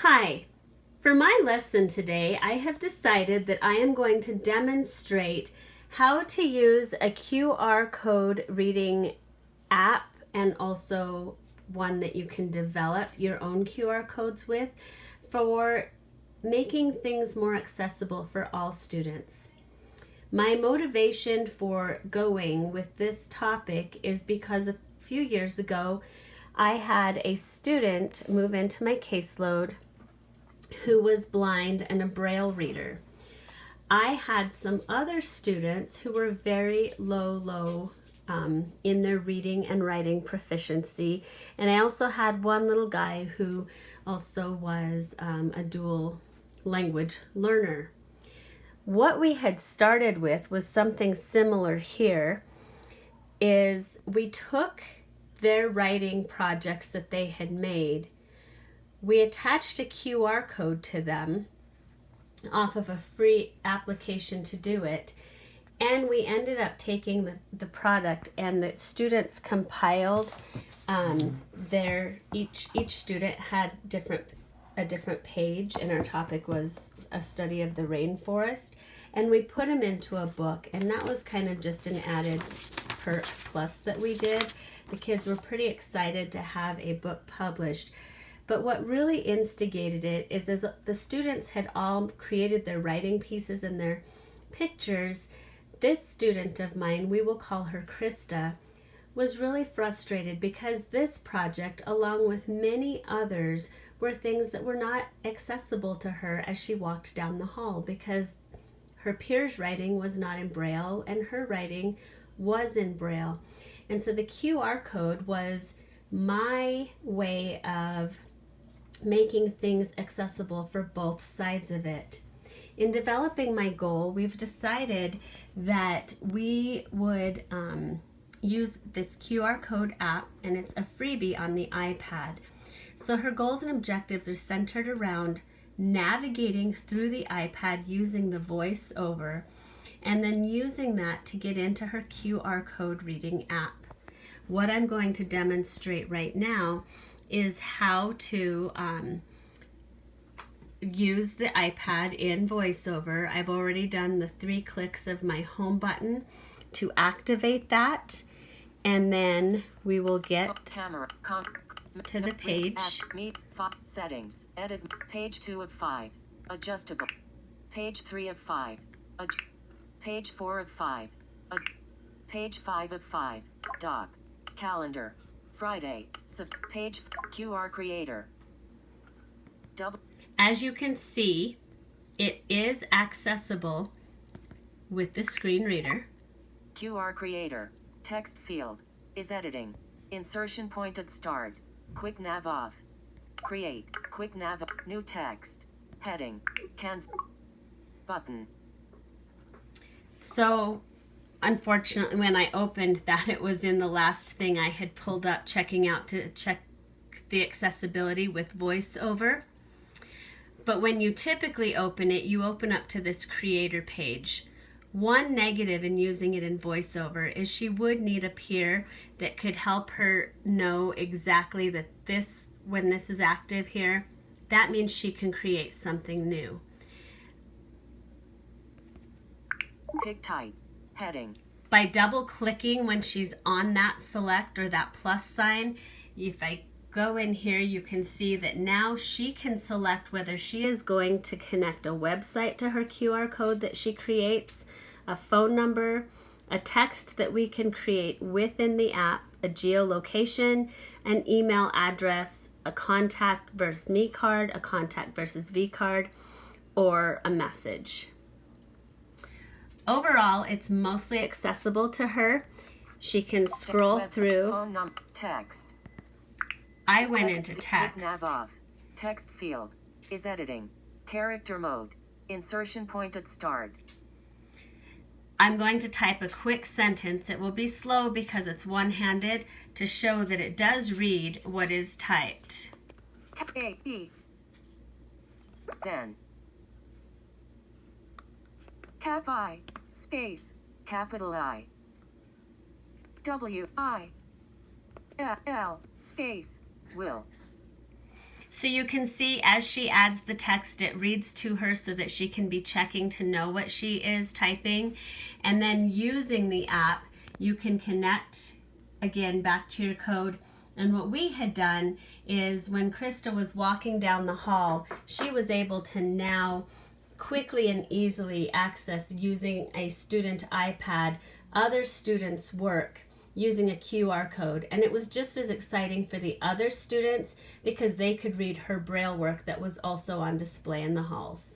Hi, for my lesson today, I have decided that I am going to demonstrate how to use a QR code reading app and also one that you can develop your own QR codes with for making things more accessible for all students. My motivation for going with this topic is because a few years ago I had a student move into my caseload who was blind and a braille reader. I had some other students who were very low in their reading and writing proficiency, and I also had one little guy who also was a dual language learner. What we had started with was something similar here, is we took their writing projects that they had made. We attached a QR code to them off of a free application to do it, and we ended up taking the product, and the students compiled each student had a different page, and our topic was a study of the rainforest, and we put them into a book, and that was kind of just an added perk plus that we did. The kids were pretty excited to have a book published. But what really instigated it is as the students had all created their writing pieces and their pictures, this student of mine, we will call her Krista, was really frustrated because this project, along with many others, were things that were not accessible to her as she walked down the hall because her peers' writing was not in Braille and her writing was in Braille. And so the QR code was my way of making things accessible for both sides of it. In developing my goal, we've decided that we would use this QR code app, and it's a freebie on the iPad. So her goals and objectives are centered around navigating through the iPad using the VoiceOver, and then using that to get into her QR code reading app. What I'm going to demonstrate right now is how to use the iPad in VoiceOver. I've already done the 3 clicks of my home button to activate that, and then we will get to the page. Settings. Edit. Page 2 of 5. Adjustable. Page 3 of 5. Page 4 of 5. Page 5 of 5. Doc. Calendar. Friday. Page. QR creator. As you can see, it is accessible with the screen reader. QR creator. Text field. Is editing. Insertion point at start. Quick nav off. Create. Quick nav. New text. Heading. Cancel. Button. So unfortunately, when I opened that, it was in the last thing I had pulled up, checking out to check the accessibility with VoiceOver. But when you typically open it, you open up to this creator page. One negative in using it in VoiceOver is she would need a peer that could help her know exactly that when this is active here, that means she can create something new. Pick type. Heading. By double clicking when she's on that select or that plus sign, if I go in here, you can see that now she can select whether she is going to connect a website to her QR code that she creates, a phone number, a text that we can create within the app, a geolocation, an email address, a contact versus me card, a contact versus V card, or a message. Overall, it's mostly accessible to her. She can scroll through. Phone number. Text. I went into text. Nav off. Text field. Is editing. Character mode. Insertion point at start. I'm going to type a quick sentence. It will be slow because it's one-handed to show that it does read what is typed. Then. Cap I. Space. Capital I. W I. L. Space. Will. So you can see as she adds the text, it reads to her so that she can be checking to know what she is typing. And then using the app, you can connect again back to your code. And what we had done is when Krista was walking down the hall, she was able to now quickly and easily access, using a student iPad, other students' work using a QR code. And it was just as exciting for the other students because they could read her Braille work that was also on display in the halls.